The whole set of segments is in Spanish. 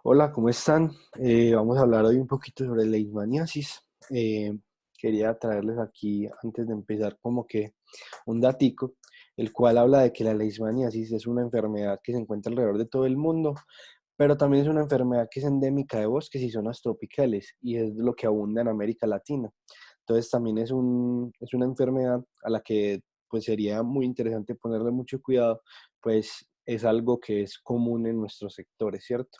Hola, ¿cómo están? Vamos a hablar hoy un poquito sobre la leishmaniasis. Eh, Quería traerles aquí, antes de empezar, como que un datico, el cual habla de que la leishmaniasis es una enfermedad que se encuentra alrededor de todo el mundo, pero también es una enfermedad que es endémica de bosques y zonas tropicales, y es lo que abunda en América Latina. Entonces también es una enfermedad a la que pues sería muy interesante ponerle mucho cuidado, pues es algo que es común en nuestros sectores, ¿cierto?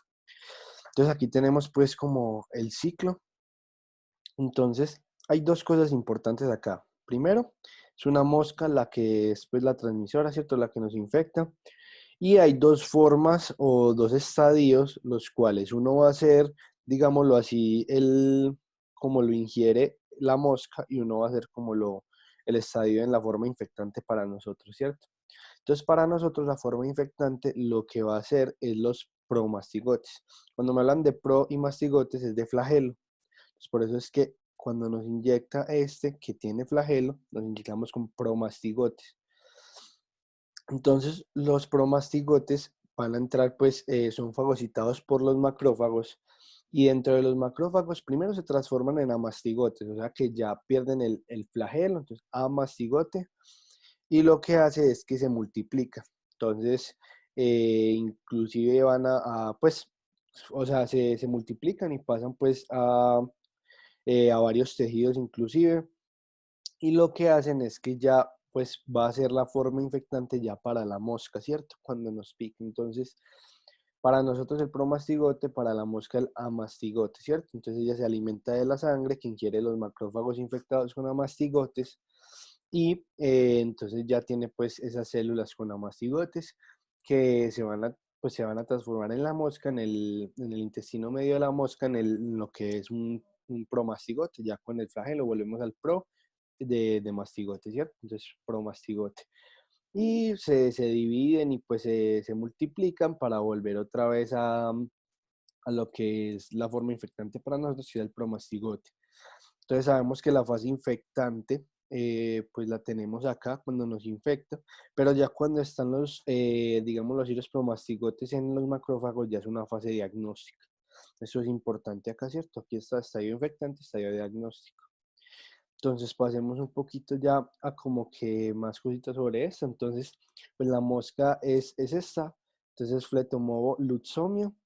Entonces aquí tenemos pues como el ciclo. Entonces hay dos cosas importantes acá. Primero, es una mosca la que es pues la transmisora, ¿cierto? La que nos infecta. Y hay dos formas o dos estadios, los cuales uno va a ser, digámoslo así, como lo ingiere la mosca y uno va a ser el estadio en la forma infectante para nosotros, ¿cierto? Entonces, para nosotros la forma infectante lo que va a hacer es los promastigotes. Cuando me hablan de pro y mastigotes es de flagelo. Entonces, por eso es que cuando nos inyecta este que tiene flagelo, nos inyectamos con promastigotes. Entonces, los promastigotes van a entrar, pues, son fagocitados por los macrófagos y dentro de los macrófagos primero se transforman en amastigotes, o sea que ya pierden el flagelo, entonces amastigote, y lo que hace es que se multiplica. Entonces, inclusive pues, o sea, se multiplican y pasan pues a varios tejidos inclusive, y lo que hacen es que ya pues va a ser la forma infectante ya para la mosca, ¿cierto? Cuando nos pique. Entonces, para nosotros el promastigote, para la mosca el amastigote, ¿cierto? Entonces ella se alimenta de la sangre que ingiere los macrófagos infectados con amastigotes y entonces ya tiene pues esas células con amastigotes que pues se van a transformar en la mosca, en el intestino medio de la mosca, en lo que es un promastigote, ya con el flagelo volvemos al pro de mastigote, ¿cierto? Entonces, promastigote. Y se dividen y pues se multiplican para volver otra vez a lo que es la forma infectante para nosotros, que es el promastigote. Entonces sabemos que la fase infectante, pues la tenemos acá cuando nos infecta, pero ya cuando están digamos, los promastigotes en los macrófagos, ya es una fase diagnóstica. Eso es importante acá, ¿cierto? Aquí está estadio infectante, estadio diagnóstico. Entonces pasemos un poquito ya a como que más cositas sobre esto. Entonces, pues la mosca es esta. Entonces, Fletomovo lutzomio.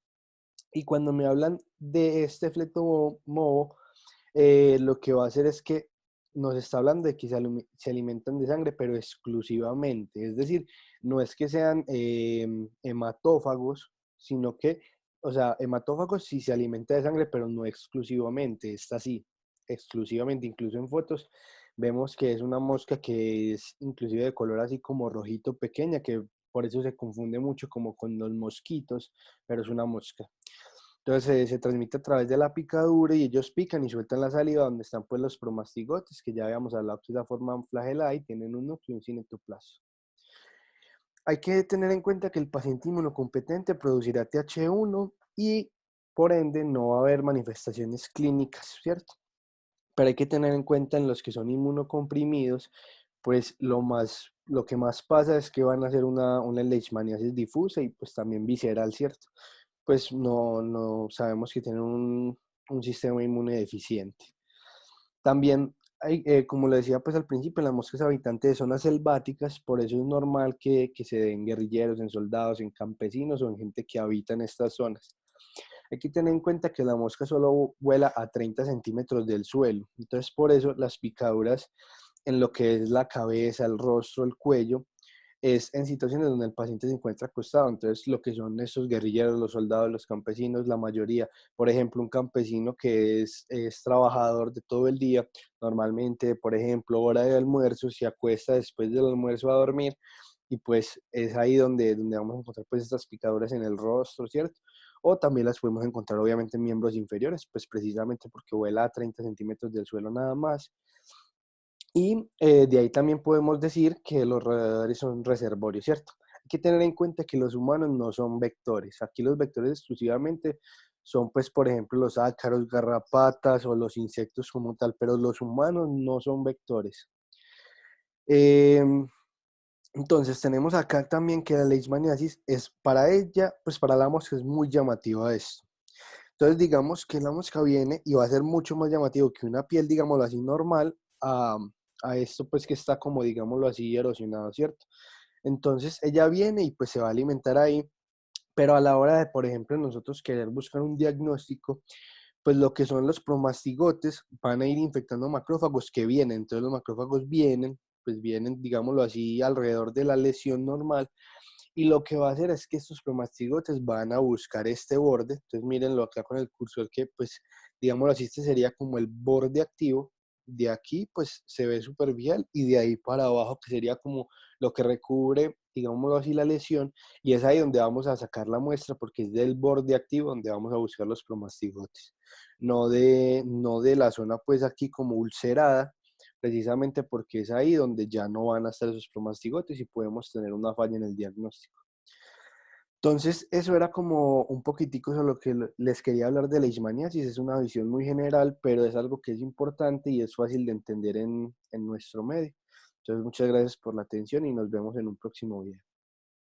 Y cuando me hablan de este Fletomovo, lo que va a hacer es que nos está hablando de que se alimentan de sangre, pero exclusivamente. Es decir, no es que sean hematófagos, sino que, o sea, hematófagos sí se alimenta de sangre, pero no exclusivamente. Está así, exclusivamente. Incluso en fotos vemos que es una mosca que es inclusive de color así como rojito pequeña, que por eso se confunde mucho como con los mosquitos, pero es una mosca. Entonces se transmite a través de la picadura y ellos pican y sueltan la saliva donde están pues los promastigotes, que ya habíamos hablado que es la forma flagelada y tienen un núcleo y un cinetoplasma. Hay que tener en cuenta que el paciente inmunocompetente producirá TH1 y por ende no va a haber manifestaciones clínicas, ¿cierto? Pero hay que tener en cuenta en los que son inmunocomprimidos, pues lo que más pasa es que van a hacer una leishmaniasis difusa y pues también visceral, ¿cierto? Pues no sabemos que tienen un sistema inmune deficiente. También, como le decía pues al principio, las moscas habitantes de zonas selváticas, por eso es normal que se den guerrilleros, en soldados, en campesinos o en gente que habita en estas zonas. Hay que tener en cuenta que la mosca solo vuela a 30 centímetros del suelo, entonces por eso las picaduras en lo que es la cabeza, el rostro, el cuello, es en situaciones donde el paciente se encuentra acostado. Entonces, lo que son estos guerrilleros, los soldados, los campesinos, la mayoría, por ejemplo, un campesino que es trabajador de todo el día, normalmente, por ejemplo, hora de almuerzo, se acuesta después del almuerzo a dormir y pues es ahí donde vamos a encontrar pues estas picaduras en el rostro, ¿cierto? O también las podemos encontrar obviamente en miembros inferiores, pues precisamente porque vuela a 30 centímetros del suelo nada más. Y de ahí también podemos decir que los roedores son reservorios, ¿cierto? Hay que tener en cuenta que los humanos no son vectores. Aquí los vectores exclusivamente son, pues, por ejemplo, los ácaros, garrapatas o los insectos como tal, pero los humanos no son vectores. Eh, entonces tenemos acá también que la leishmaniasis es para ella, pues para la mosca es muy llamativa esto. Entonces, digamos que la mosca viene y va a ser mucho más llamativo que una piel, digámoslo así, normal, a esto pues que está como, digámoslo así, erosionado, ¿cierto? Entonces, ella viene y pues se va a alimentar ahí, pero a la hora de, por ejemplo, nosotros querer buscar un diagnóstico, pues lo que son los promastigotes van a ir infectando macrófagos que vienen. Entonces los macrófagos vienen, pues vienen, digámoslo así, alrededor de la lesión normal. Y lo que va a hacer es que estos promastigotes van a buscar este borde. Entonces mírenlo acá con el cursor que, pues, digámoslo así, este sería como el borde activo. De aquí, pues, se ve superficial y de ahí para abajo, que sería como lo que recubre, digámoslo así, la lesión. Y es ahí donde vamos a sacar la muestra porque es del borde activo donde vamos a buscar los promastigotes. No de la zona, pues, aquí como ulcerada, precisamente porque es ahí donde ya no van a estar esos promastigotes y podemos tener una falla en el diagnóstico. Entonces, eso era como un poquitico sobre lo que les quería hablar de leishmaniasis. Es una visión muy general, pero es algo que es importante y es fácil de entender en nuestro medio. Entonces, muchas gracias por la atención y nos vemos en un próximo video.